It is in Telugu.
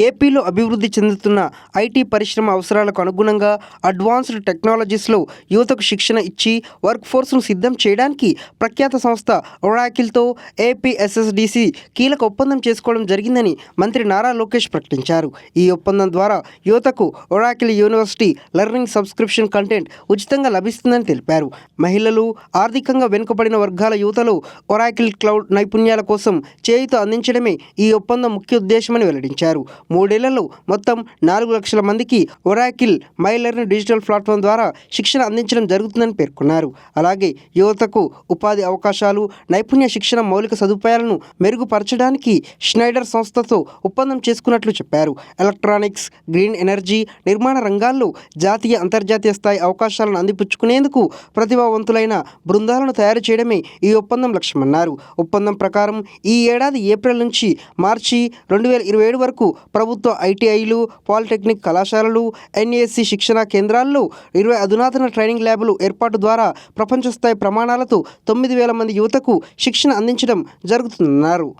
ఏపీలో అభివృద్ధి చెందుతున్న ఐటీ పరిశ్రమ అవసరాలకు అనుగుణంగా అడ్వాన్స్డ్ టెక్నాలజీస్లో యువతకు శిక్షణ ఇచ్చి వర్క్ ఫోర్స్ను సిద్ధం చేయడానికి ప్రఖ్యాత సంస్థ ఒరాకిల్తో ఏపీఎస్ఎస్డిసి కీలక ఒప్పందం చేసుకోవడం జరిగిందని మంత్రి నారా లోకేష్ ప్రకటించారు. ఈ ఒప్పందం ద్వారా యువతకు Oracle university learning subscription content ఉచితంగా లభిస్తుందని తెలిపారు. మహిళలు, ఆర్థికంగా వెనుకబడిన వర్గాల యువతలో ఒరాకిల్ క్లౌడ్ నైపుణ్యాల కోసం చేయూత అందించడమే ఈ ఒప్పందం ముఖ్య ఉద్దేశమని వెల్లడించారు. 3 ఏళ్లలో మొత్తం 4 లక్షల మందికి Oracle my learn digital platform ద్వారా శిక్షణ అందించడం జరుగుతుందని పేర్కొన్నారు. అలాగే యువతకు ఉపాధి అవకాశాలు, నైపుణ్య శిక్షణ మౌలిక సదుపాయాలను మెరుగుపరచడానికి స్నైడర్ సంస్థతో ఒప్పందం చేసుకున్నట్లు చెప్పారు. ఎలక్ట్రానిక్స్, గ్రీన్ ఎనర్జీ, నిర్మాణ రంగాల్లో జాతీయ, అంతర్జాతీయ స్థాయి అవకాశాలను అందిపుచ్చుకునేందుకు ప్రతిభావంతులైన బృందాలను తయారు చేయడమే ఈ ఒప్పందం లక్ష్యమన్నారు. ఒప్పందం ప్రకారం ఈ ఏడాది ఏప్రిల్ నుంచి మార్చి 2027 వరకు ప్రభుత్వ ఐటీఐలు, పాలిటెక్నిక్ కళాశాలలు, ఎన్ఏఎస్సి శిక్షణా కేంద్రాల్లో 20 అధునాతన ట్రైనింగ్ ల్యాబ్లు ఏర్పాటు ద్వారా ప్రపంచ స్థాయి ప్రమాణాలతో 9,000 మంది యువతకు శిక్షణ అందించడం జరుగుతుందన్నారు.